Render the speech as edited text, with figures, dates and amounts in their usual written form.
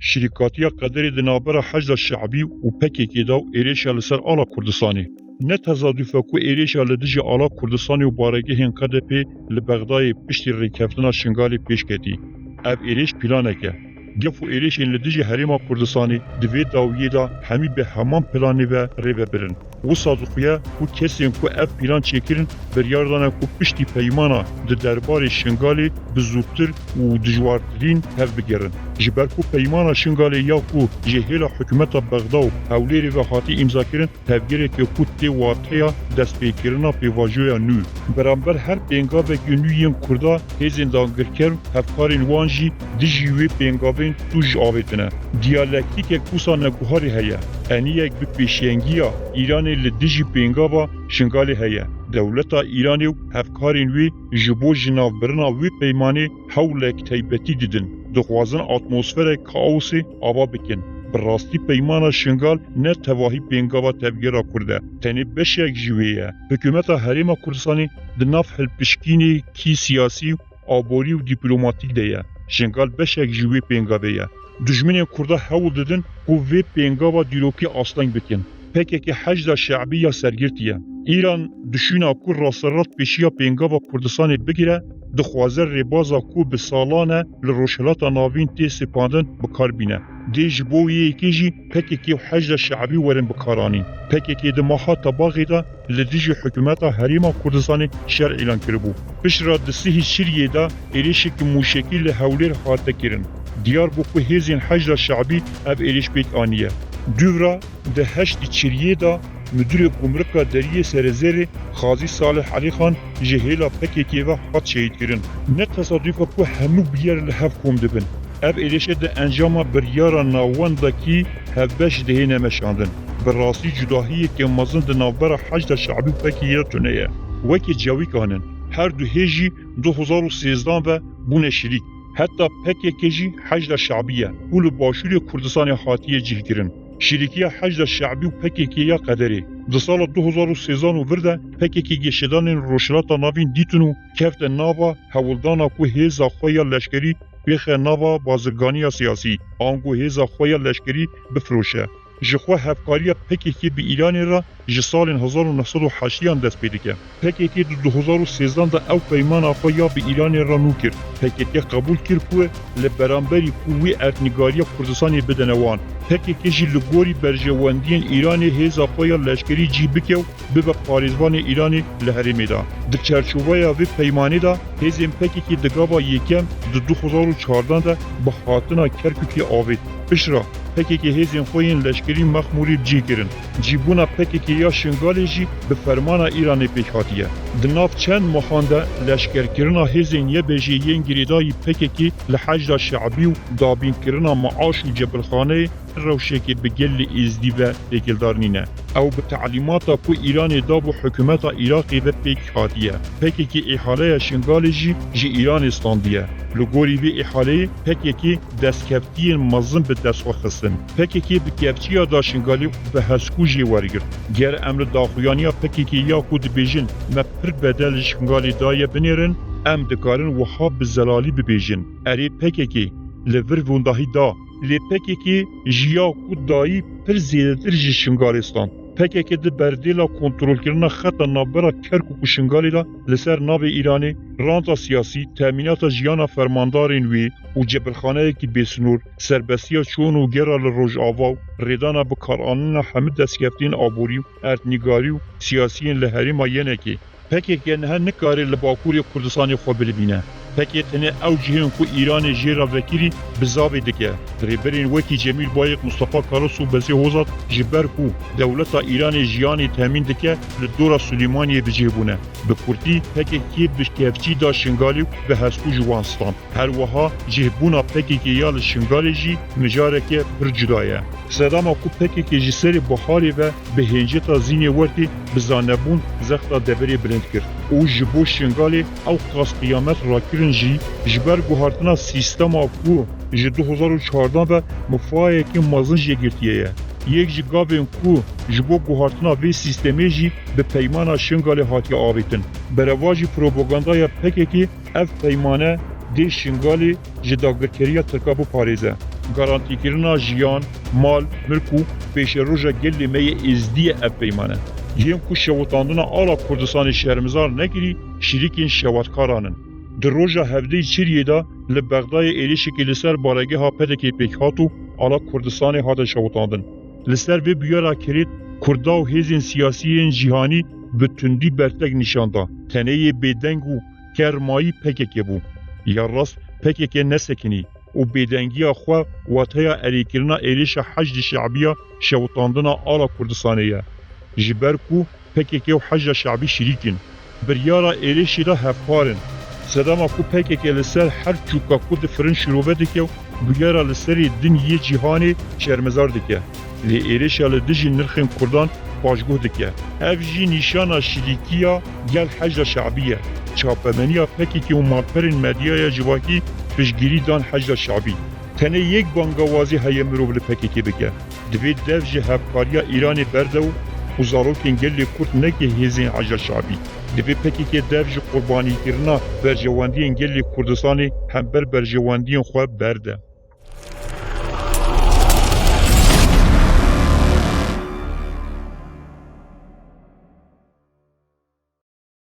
شرکاتیا قدری د نابره حجد شعبی و پککی دا و ایریشا لسر آلا کردستانی. نه تزادفه کو ایریشا لدیج آلا کردستانی و بارگه هن قدپی لبغدای پشتی ریکفتنا شنگالی پیش کتی. اف ایریش پلانه که. گفو ایریش این لدیج حریما کردستانی دوی داویه دا همی به همان پلانی و ریوه برن. و صادقیه کو کسیم کو اف پلان چیکرن بریاردانه کو پشتی پیمانا د دربار شنگالی بزودتر و دجوارترین هف بگرن. جبر کو پیمانا شنگالی یا کو جهیل حکومت بغداد هولیری و خاطی امضا کرن تفگیری که کو تی واقعیا دست پیکرنا پیواجویا نو. برانبر هر پینگاوه که نوین کردا هزین دانگرکر هفکارین وانجی دیجیوی پینگاوین توج آویتنه. دیالکتیک کوسا نگوهاری هیا. انیک به پیشینگیا ایران لدیجی پینگاوا شنگالی هیا. دولتا ایرانی و هفکارین وی جبو جناف برنا وی پیمانی حولک تیبتی دیدن. دخوازن اتمسفر کاوسی آوا بکن. براستی پیمانا شنگال نه تواهی پینگاوا تفگیرا کرده. تنی بشک جویه. حکومت حریم کردستانی دناف هلپشکینی کی سیاسی آبوری و دیپلوماتیک دیه. شنگال بشک جوی پینگاویه. دجمن کرده حول دادن قوه پینگاوا دیروکی اصلنگ بکن. پکی که حجد شعبی یا سرگرتیه. ایران دشونا کو راسرات پیشیا پینگاوا کردستان بگیره دخوازر ربازا کو به سالانه لروشلاتا ناوین تی سپاندن بکار بینه. دیج بویه یکیجی پکی که حجد شعبی ورن بکارانی. پکی که دماها تباغی دا لدیج حکومتا حریما کردستان شر اعلان کربو. پشرا دسیه شریه دا ایریشی که موشکی لحولیر خاطه کرن. دیار بو که هزین حجد شعبی اب ایریش بیک آنیه. دورا ده هشت چریه دا مدیر گمرکا دریه سرزر خازی صالح علی خان جهیلا پکیکی و حد شهید کرن. نه تصادیفه که همو بیار لحف کم دبن. اب ایلیشه ده انجام بریارا ناوان دا کی هفبش دهی نمشاندن. براستی جداهیه که مزن ده نابرا حجد شعبی پکیه تونه. وکی جاوی کانن. هر دو هیجی 2013 و بونه شریک. حتی پکیکی جی حجد شعبیه. اول باشوری کردستان حاتیه جیل کرن. شرکیه حجد شعبی و پکیکیه قدری. در سال 2013 ورده پکیکی گشتان روشلاتا ناوین دیتونو کفت ناوا حولدانا کو هیزا خویا لشکری بیخ ناوا بازرگانی سیاسی آنگو هیزا خویا لشکری بفروشه. جخوا هفکاری پکیکی به ایران را جسال 1980 دست پیدا کرد. پکیکی در 2013 دا او پیمان خویا به ایران را نو کرد. پکیکی قبول کرد که لبرانبری کوی ارتنگاری کردستانی بدنوان. پکیکی جی لگوری برجواندین ایران هیزا خویا لشکری جی بکیو به پاریزوان ایران لحرمی دا. در چرچوبای وی پیمانی دا هیزیم پکیکی دگابا یکم در 2014 دا به خاطنا کرکوکی آوید. بشرا پکیکی هیزین خوین لشکری مخموری جی کرن. جیبونا پکیکی یا شنگالی جی به فرمان ایران پیش هاتیه. دناف چند مخانده لشکر کرنا هیزین یه بیجی ین گریدای پکیکی لحجد شعبی و دابین کرنا معاش و جبلخانه روشکی بگل ازدی و دیگلدارنینه. او به تعلیماتا کو ایران داب و حکومت عراقی و پیک هاتیه. پکیکی احاله شنگالی جی ایران استاندیه. لگوری وی احاله پکیکی دستکفتی مزن به دست خستن. پکیکی به کفچیا داشنگالی به هسکوجی ورگر. گر امر داخویانیا پکیکی یا کود بیجن ما پر بدل شنگالی دایه بنیرن ام دکارن وحاب بزلالی ببیجن. اری پکیکی لور ونداهی دا لی پکیکی جیا کود دایی پر زیدتر جی شنگالستان. پکیکی ده بردیلا کنترول کرنا خط نابرا کرکو کشنگالی دا لسر ناو ایرانی رانتا سیاسی تامینات جیانا فرماندارین وی و جبرخانه کی بسنور سربسیا چون و گرال روج آواو ریدانا بکاراننا همه دستگفتین آبوری و ارتنگاری و سیاسیین لحریم ینکی پکیکی نه نکاری لباکوری کردستانی خواب بینه. پکی تنه او جهن کو ایران جیرا وکیری بزاوی دکه. ریبرین وکی جمیل بایق مصطفی کارسو بزی هوزاد جبر کو دولتا ایران جیانی تامین دکه لدورا سلیمانی بجیبونه. به کردی پکی کی بشکفچی دا شنگالی به هسکو جوانستان. هر وها جهبونا پکی کی یال شنگالی جی مجاره که پر جدایه. سلام کو پکی کی جسری بخاری و به هنجتا زینی وردی بزانبون زختا دبری بلند کرد. او جبو شنگالی او قاس قیامت را کرن جی جبر گوهارتنا سیستما کو جی 2014 و مفاهی که مازن جی گرتیه. یک جی گاوین کو جبو گوهارتنا وی سیستمی جی به پیمانا شنگالی هاتی آویتن. برواجی پروپاگاندای پکی که اف پیمانه دی شنگالی جداگرکریا ترکابو پاریزه. garantîkirina jiyan, mal, milk û pêşeroja gelê me yê êzdiye ev peymane. Yên ku şewitandina ala Kurdistanê şermizar nekirî, şîrikên şewatkaran in. Di roja hevdeyê Çiriyê de li Bexdayê êrişekê li ser baregeha pedekê pêkhat û ala Kurdistanê hate şewitandin. Li ser vê bûyera kirêt, Kurda û hêzên siyasî yên cîhanî bi tundî bertek nîşanda. Teneyê bêdeng û kermayî PKK bû. Ya rast PKK nesekinî û bêdengiya xwe wateya erêkirina êrişa Heşd-i Şe'biya şewitandina ala Kurdistanê ye. Ji ber ku PKK û Heşda Şe'bî şîrîk in. Biryara êrişî de hevpar in. Sedema ku PKK li ser her çûka ku di firin şîrove dike û bûyera li serê din yê cîhanê şermezar dike. Lê êrişa li dijî nirxên Kurdan paşguh dike. Ev jî nîşana şîrîkiya gel Heşda Şe'bî ye. Çapemeniya PKK û malperên medyaya civakî piştgirî dan Heşda Şe'bî. Tenê yek bangawazî heye mirov li PKK bike. Divê dev ji hevkariya Îranê berde û zarokên gelê Kurd neke hêzên Heşda Şe'bî. Divê PKK dev ji qurbanîkirina berjewendiyên gelê Kurdistanê hember berjewendiyên xwe berde.